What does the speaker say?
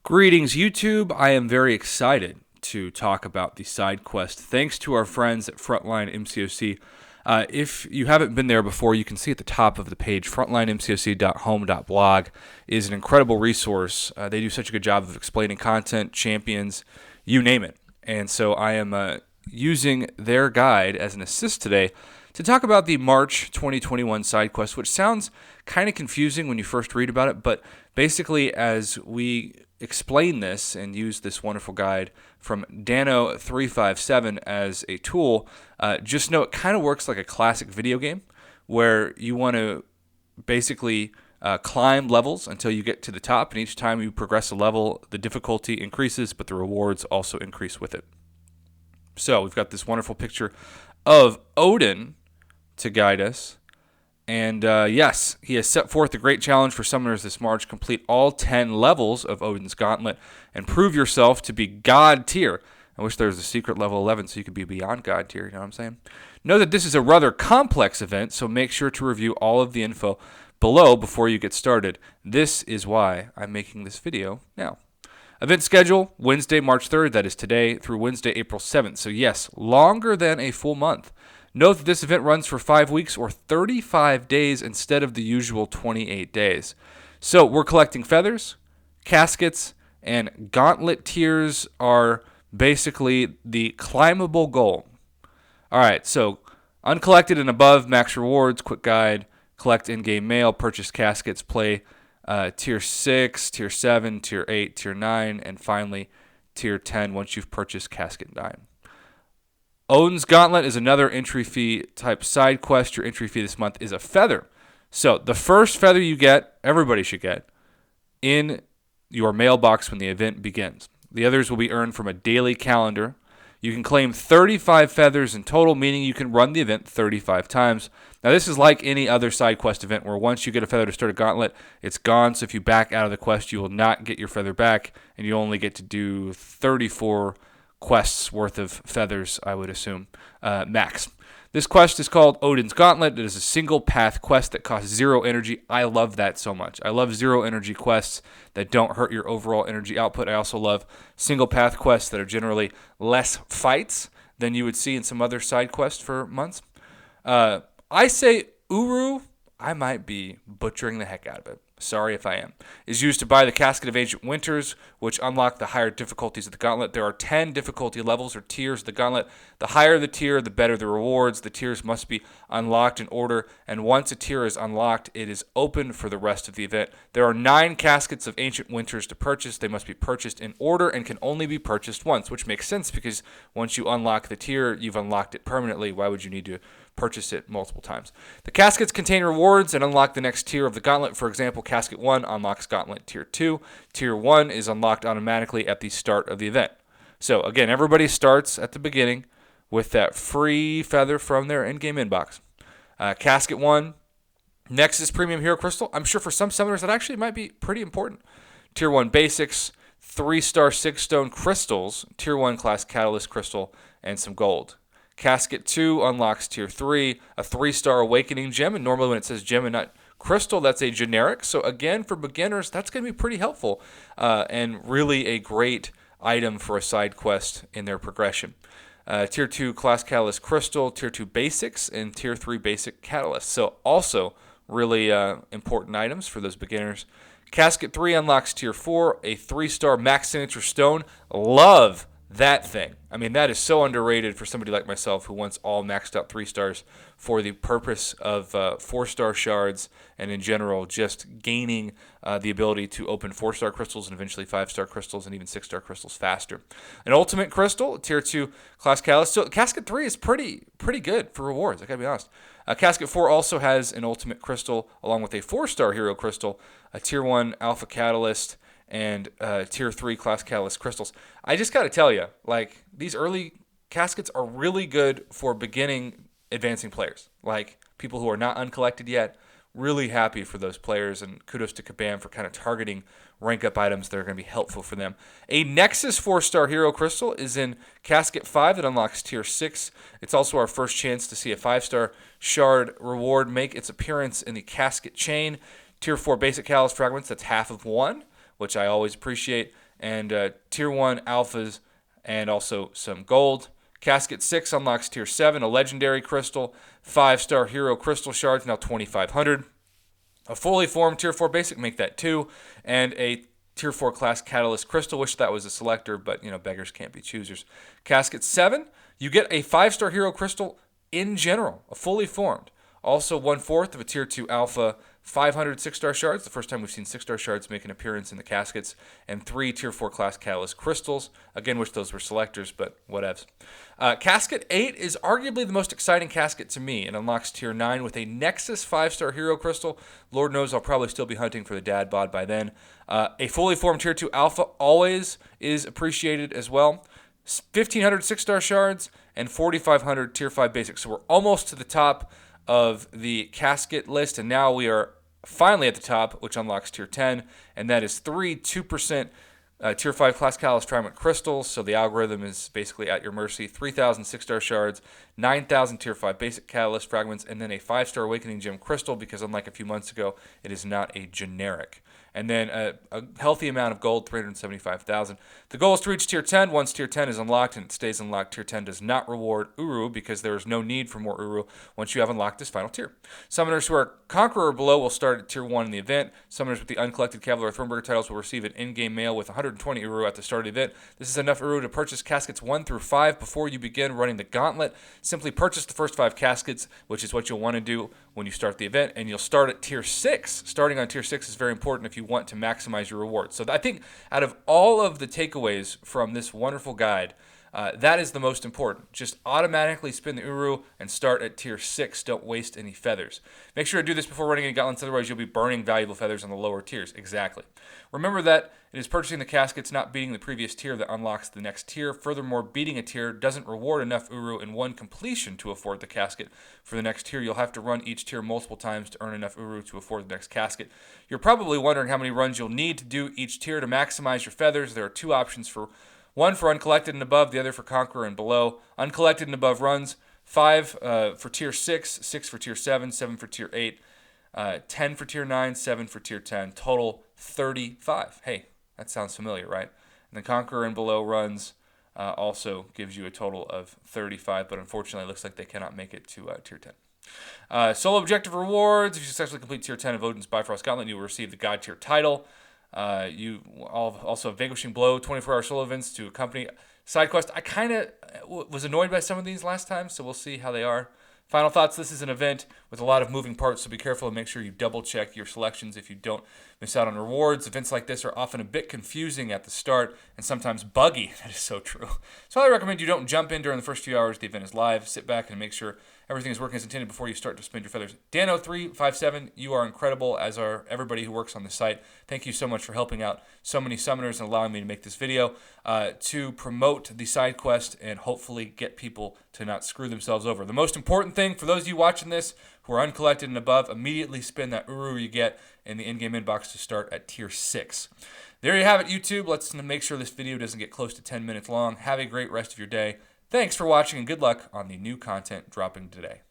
Greetings, YouTube. I am very excited to talk about the side quest thanks to our friends at Frontline MCOC. If you haven't been there before, you can see at the top of the page, frontlinemcoc.home.blog is an incredible resource. They do such a good job of explaining content, champions, you name it. And so I am using their guide as an assist today to talk about the March 2021 side quest, which sounds kind of confusing when you first read about it, but basically as we explain this and use this wonderful guide from Dano357 as a tool, just know it kind of works like a classic video game where you want to basically climb levels until you get to the top, and each time you progress a level, the difficulty increases, but the rewards also increase with it. So we've got this wonderful picture of Odin to guide us. And yes, he has set forth a great challenge for summoners this March. Complete all 10 levels of Odin's Gauntlet and prove yourself to be God tier. I wish there was a secret level 11 so you could be beyond God tier, you know what I'm saying? Know that this is a rather complex event, so make sure to review all of the info below before you get started. This is why I'm making this video now. Event schedule, Wednesday, March 3rd, that is today, through Wednesday, April 7th. So yes, longer than a full month. Note that this event runs for 5 weeks or 35 days instead of the usual 28 days. So we're collecting feathers, caskets, and gauntlet tiers are basically the climbable goal. All right, so uncollected and above, max rewards, quick guide, collect in-game mail, purchase caskets, play tier 6, tier 7, tier 8, tier 9, and finally tier 10 once you've purchased casket 9. Odin's Gauntlet is another entry fee type side quest. Your entry fee this month is a feather. So the first feather you get, everybody should get, in your mailbox when the event begins. The others will be earned from a daily calendar. You can claim 35 feathers in total, meaning you can run the event 35 times. Now this is like any other side quest event where once you get a feather to start a gauntlet, it's gone. So if you back out of the quest, you will not get your feather back, and you only get to do 34 quests worth of feathers, I would assume, max. This quest is called Odin's Gauntlet. It is a single path quest that costs 0 energy. I love that so much. I love 0 energy quests that don't hurt your overall energy output. I also love single path quests that are generally less fights than you would see in some other side quests for months. I say Uru, I might be butchering the heck out of it. Sorry if I am. Is used to buy the Casket of Ancient Winters, which unlock the higher difficulties of the Gauntlet. There are 10 difficulty levels or tiers of the Gauntlet. The higher the tier, the better the rewards. The tiers must be unlocked in order, and once a tier is unlocked, it is open for the rest of the event. There are 9 Caskets of Ancient Winters to purchase. They must be purchased in order and can only be purchased once, which makes sense because once you unlock the tier, you've unlocked it permanently. Why would you need to purchase it multiple times? The caskets contain rewards and unlock the next tier of the gauntlet. For example, Casket 1 unlocks Gauntlet Tier 2. Tier 1 is unlocked automatically at the start of the event. So again, everybody starts at the beginning with that free feather from their in-game inbox. Casket 1, Nexus Premium Hero Crystal. I'm sure for some summoners that actually might be pretty important. Tier 1 Basics, 3-star 6-stone crystals, Tier 1 class Catalyst Crystal, and some gold. Casket 2 unlocks Tier 3, a 3-star Awakening Gem, and normally when it says gem and not crystal, that's a generic. So again, for beginners, that's going to be pretty helpful and really a great item for a side quest in their progression. Tier 2 Class Catalyst Crystal, Tier 2 Basics, and Tier 3 Basic Catalyst. So also really important items for those beginners. Casket 3 unlocks Tier 4, a 3-star Max Signature Stone. Love that thing. I mean, that is so underrated for somebody like myself who wants all maxed out 3 stars for the purpose of 4-star shards and in general just gaining the ability to open 4-star crystals and eventually 5-star crystals and even 6-star crystals faster. An ultimate crystal, Tier 2 class catalyst. So Casket 3 is pretty good for rewards, I gotta be honest. Casket 4 also has an ultimate crystal along with a 4-star hero crystal, a Tier 1 alpha catalyst, and Tier 3 class catalyst crystals. I just got to tell you, like, these early caskets are really good for beginning advancing players. Like, people who are not uncollected yet, really happy for those players, and kudos to Kabam for kind of targeting rank-up items that are going to be helpful for them. A Nexus 4-star hero crystal is in Casket 5 that unlocks Tier 6. It's also our first chance to see a 5-star shard reward make its appearance in the Casket chain. Tier 4 basic catalyst fragments, that's half of 1. which I always appreciate. and Tier 1 alphas, and also some gold. Casket 6 unlocks Tier 7, a legendary crystal, 5-star hero crystal shards, now 2,500. A fully formed Tier 4 basic, make that 2, and a Tier 4 class catalyst crystal. Wish that was a selector, but beggars can't be choosers. Casket 7, you get a 5-star hero crystal in general, a fully formed. Also 1/4 of a Tier 2 alpha, 500 6-star shards, the first time we've seen 6-star shards make an appearance in the caskets, and 3 Tier 4 class catalyst crystals. Again, wish those were selectors, but whatevs. Casket 8 is arguably the most exciting casket to me. It unlocks Tier 9 with a Nexus 5-star hero crystal. Lord knows I'll probably still be hunting for the dad bod by then. A fully formed Tier 2 alpha always is appreciated as well. 1,500 6-star shards and 4,500 Tier 5 basics. So we're almost to the top of the casket list, and now we are finally at the top, which unlocks Tier 10, and that is 3 2% Tier 5 class catalyst fragment crystals. So the algorithm is basically at your mercy. 3,000 6-star shards, 9,000 Tier 5 basic catalyst fragments, and then a 5-star awakening gem crystal, because unlike a few months ago, it is not a generic. And then a healthy amount of gold, 375,000. The goal is to reach Tier 10. Once Tier 10 is unlocked and it stays unlocked, Tier 10 does not reward Uru, because there is no need for more Uru once you have unlocked this final tier. Summoners who are Conqueror or below will start at Tier 1 in the event. Summoners with the uncollected Cavalier or Thornburger titles will receive an in-game mail with 120 Uru at the start of the event. This is enough Uru to purchase caskets 1 through 5 before you begin running the gauntlet. Simply purchase the first 5 caskets, which is what you'll want to do when you start the event, and you'll start at Tier 6. Starting on Tier 6 is very important if you want to maximize your rewards. So I think out of all of the takeaways from this wonderful guide, that is the most important. Just automatically spin the Uru and start at Tier 6. Don't waste any feathers. Make sure to do this before running any gauntlets, otherwise you'll be burning valuable feathers on the lower tiers. Exactly. Remember that it is purchasing the caskets, not beating the previous tier, that unlocks the next tier. Furthermore, beating a tier doesn't reward enough Uru in one completion to afford the casket for the next tier. You'll have to run each tier multiple times to earn enough Uru to afford the next casket. You're probably wondering how many runs you'll need to do each tier to maximize your feathers. There are 2 options for one for uncollected and above, the other for Conqueror and below. Uncollected and above runs, 5 for Tier 6, 6 for Tier 7, 7 for Tier 8, 10 for Tier 9, 7 for Tier 10. Total 35. Hey, that sounds familiar, right? And the Conqueror and below runs also gives you a total of 35, but unfortunately it looks like they cannot make it to Tier 10. Solo objective rewards. If you successfully complete Tier 10 of Odin's Bifrost Gauntlet, you will receive the God Tier title. You also have Vanquishing Blow, 24-hour solo events to accompany side quest. I kind of was annoyed by some of these last time, so we'll see how they are. Final thoughts, this is an event with a lot of moving parts, so be careful and make sure you double-check your selections if you don't miss out on rewards. Events like this are often a bit confusing at the start and sometimes buggy. That is so true. So I recommend you don't jump in during the first few hours the event is live. Sit back and make sure everything is working as intended before you start to spin your feathers. Dan0357, you are incredible, as are everybody who works on the site. Thank you so much for helping out so many summoners and allowing me to make this video to promote the side quest and hopefully get people to not screw themselves over. The most important thing for those of you watching this who are uncollected and above, immediately spin that Uru you get in the in-game inbox to start at Tier 6. There you have it, YouTube. Let's make sure this video doesn't get close to 10 minutes long. Have a great rest of your day. Thanks for watching and good luck on the new content dropping today.